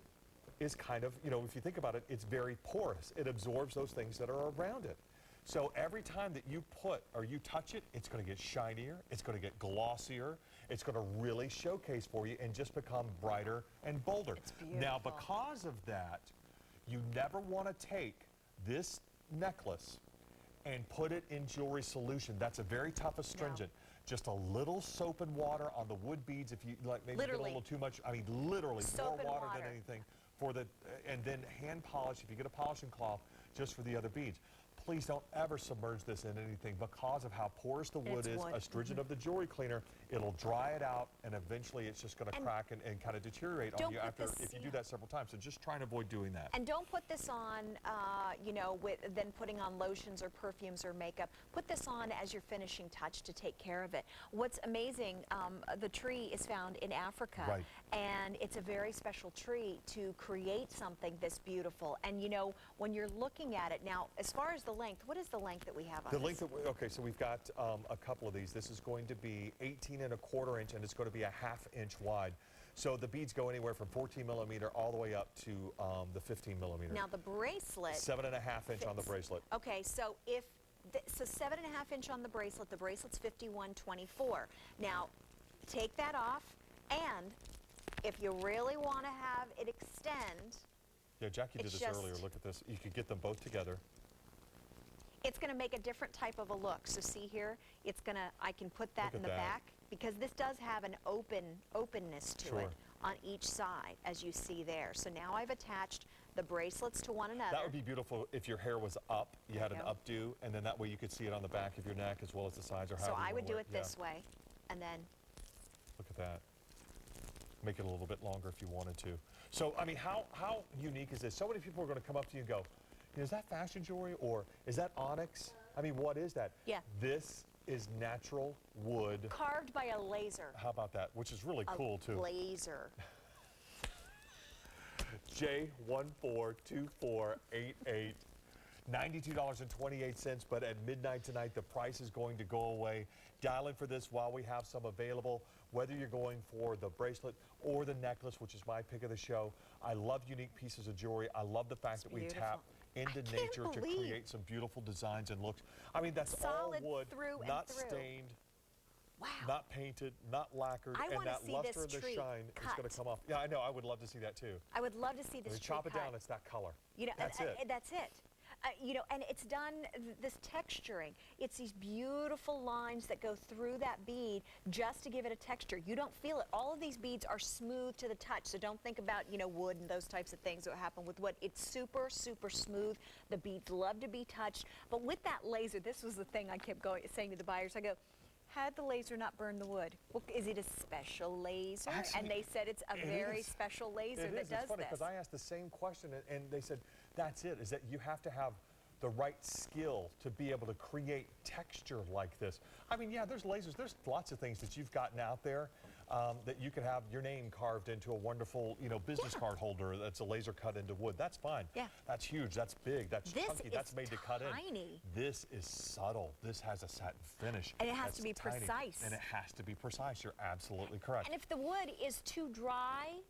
is kind of, if you think about it, it's very porous. It absorbs those things that are around it. So every time that you put or you touch it, it's going to get shinier, it's going to get glossier, it's going to really showcase for you and just become brighter and bolder. It's beautiful. Now, because of that, you never want to take this necklace and put it in jewelry solution. That's a very tough astringent. No. Just a little soap and water on the wood beads. If you like, maybe get a little too much. I mean, literally soap more water than anything for the, and then hand polish. If you get a polishing cloth, just for the other beads. Please don't ever submerge this in anything because of how porous the wood is, astringent of the jewelry cleaner. It'll dry it out, and eventually it's just going to crack and kind of deteriorate on you after if you do that several times. So just try and avoid doing that. And don't put this on, with then putting on lotions or perfumes or makeup. Put this on as your finishing touch to take care of it. What's amazing, the tree is found in Africa, right. And it's a very special tree to create something this beautiful. And when you're looking at it now, as far as the length, what is the length that we have on the this? length that okay, so we've got a couple of these. This is going to be 18 1/4 inch, and it's going to be a 1/2 inch wide. So the beads go anywhere from 14 millimeter all the way up to the 15 millimeter. Now the bracelet. 7.5 inch on the bracelet. Okay, so so 7.5 inch on the bracelet's 51.24. Now take that off, and if you really want to have it extend. Yeah, Jackie did this earlier. Look at this. You could get them both together. It's going to make a different type of a look. So see here, I can put that in the back, because this does have an openness to it on each side, as you see there. So now I've attached the bracelets to one another. That would be beautiful if your hair was up, you had an updo, and then that way you could see it on the back of your neck as well as the sides or however So I would do it yeah. this way, and then. Look at that. Make it a little bit longer if you wanted to. So, I mean, how unique is this? So many people are going to come up to you and go, is that fashion jewelry, or is that onyx? I mean, what is that? Yeah. This is natural wood. Carved by a laser. How about that? Which is really cool, too. Laser. J142488. $92.28, but at midnight tonight, the price is going to go away. Dial in for this while we have some available, whether you're going for the bracelet or the necklace, which is my pick of the show. I love unique pieces of jewelry. I love the fact that we tap into nature to create some beautiful designs and looks. I mean, that's all wood, not stained, not painted, not lacquered, and that luster and the shine is going to come off. Yeah, I know. I would love to see that, too. I would love to see this tree chop it cut. down, it's that color. You know, that's it. That's it. You know, and it's done, this texturing, it's these beautiful lines that go through that bead just to give it a texture. You don't feel it. All of these beads are smooth to the touch, so don't think about, you know, wood and those types of things that happen with wood. It's super, super smooth. The beads love to be touched, but with that laser, this was the thing I kept saying to the buyers. I go, had the laser not burned the wood? Well, is it a special laser? Actually, and they said it's a very special laser that does it's funny, because I asked the same question, and they said, that's it, is that you have to have the right skill to be able to create texture like this. I mean, yeah, there's lasers, there's lots of things that you've gotten out there that you could have your name carved into a wonderful, you know, business card holder that's a laser cut into wood. That's fine. Yeah. That's huge, that's big, that's chunky, that's made to cut in. Tiny. This is subtle. This has a satin finish. And it has to be precise. And it has to be precise. You're absolutely correct. And if the wood is too dry,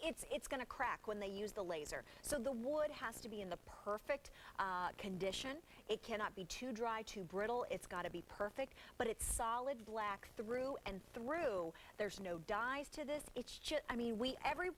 it's going to crack when they use the laser. So the wood has to be in the perfect condition. It cannot be too dry, too brittle. It's got to be perfect, but it's solid black through and through. There's no dyes to this. It's just, I mean, every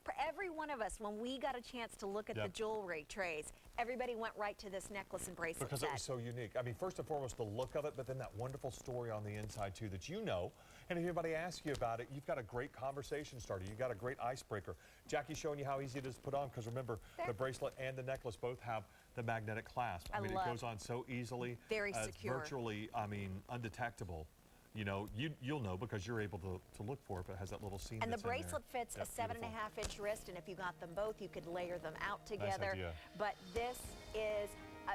one of us, when we got a chance to look at the jewelry trays, everybody went right to this necklace and bracelet because it was so unique. I mean, first and foremost, the look of it, but then that wonderful story on the inside, too, that you know. And if anybody asks you about it, you've got a great conversation starter. You've got a great icebreaker. Jackie's showing you how easy it is to put on, because remember, the bracelet and the necklace both have the magnetic clasp. I mean, it goes on so easily. Very secure. It's virtually, I mean, undetectable. You know, you'll know because you're able to look for it, but it has that little seam And the that's in there. bracelet fits a 7.5-inch wrist, and if you got them both, you could layer them out together. Nice idea. But this is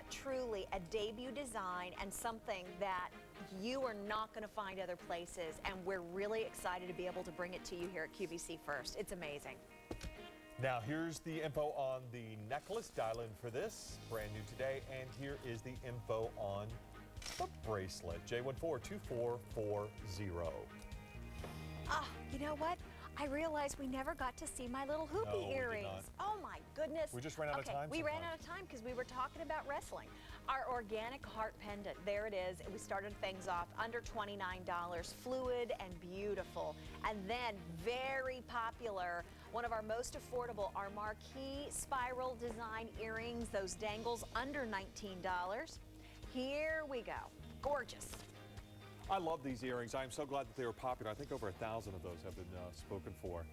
truly a debut design and something that you are not going to find other places, and we're really excited to be able to bring it to you here at QVC First. It's amazing. Now, here's the info on the necklace. Dial in for this, brand new today, and here is the info on the bracelet, J142440. Ah, you know what? I realized we never got to see my little hoopy earrings. Oh my goodness. We just ran out of time. We ran out of time because we were talking about wrestling. Our organic heart pendant, there it is. We started things off under $29, fluid and beautiful. And then very popular, one of our most affordable, our marquee spiral design earrings, those dangles under $19. Here we go. Gorgeous. I love these earrings. I am so glad that they were popular. I think over 1,000 of those have been spoken for.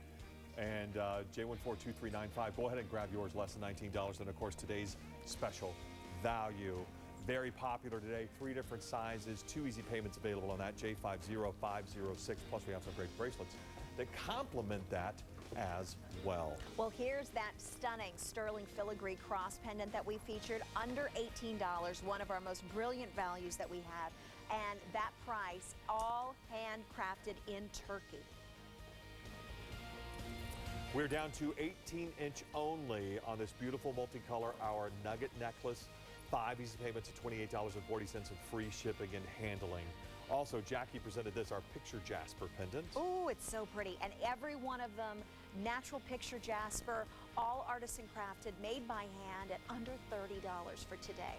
And J142395, go ahead and grab yours, less than $19. And of course, today's special value. Very popular today, 3 different sizes, 2 easy payments available on that, J50506. Plus, we have some great bracelets that complement that as well. Well, here's that stunning sterling filigree cross pendant that we featured under $18, one of our most brilliant values that we have. And that price, all handcrafted in Turkey. We're down to 18-inch only on this beautiful multicolor, our nugget necklace. 5 easy payments of $28.40 and free shipping and handling. Also, Jackie presented this, our picture jasper pendant. Oh, it's so pretty. And every one of them, natural picture jasper, all artisan crafted, made by hand at under $30 for today.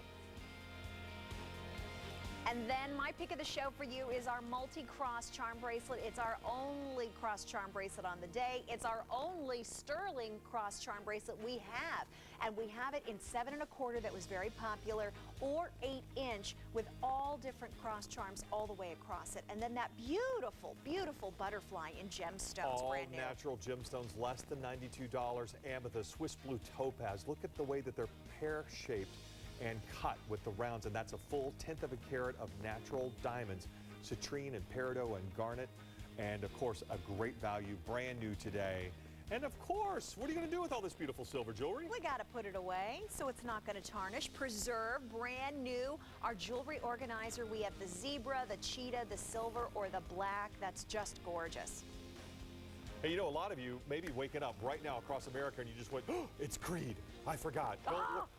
And then my pick of the show for you is our multi-cross charm bracelet. It's our only cross charm bracelet on the day. It's our only sterling cross charm bracelet we have. And we have it in 7 1/4 that was very popular, or 8-inch with all different cross charms all the way across it. And then that beautiful, beautiful butterfly in gemstones, all brand new. natural gemstones, less than $92. Amethyst, Swiss blue topaz. Look at the way that they're pear-shaped and cut with the rounds, and that's a full 1/10 of a carat of natural diamonds, citrine and peridot and garnet, and of course a great value, brand new today. And of course, what are you going to do with all this beautiful silver jewelry? We got to put it away so it's not going to tarnish. Preserve, brand new. Our jewelry organizer, we have the zebra, the cheetah, the silver, or the black. That's just gorgeous. Hey, you know, a lot of you may be waking up right now across America and you just went, oh, it's Creede. I forgot.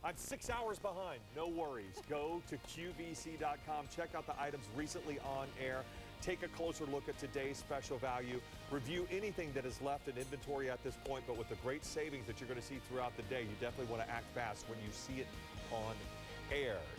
I'm 6 hours behind. No worries. Go to QVC.com. Check out the items recently on air. Take a closer look at today's special value. Review anything that is left in inventory at this point, but with the great savings that you're going to see throughout the day, you definitely want to act fast when you see it on air.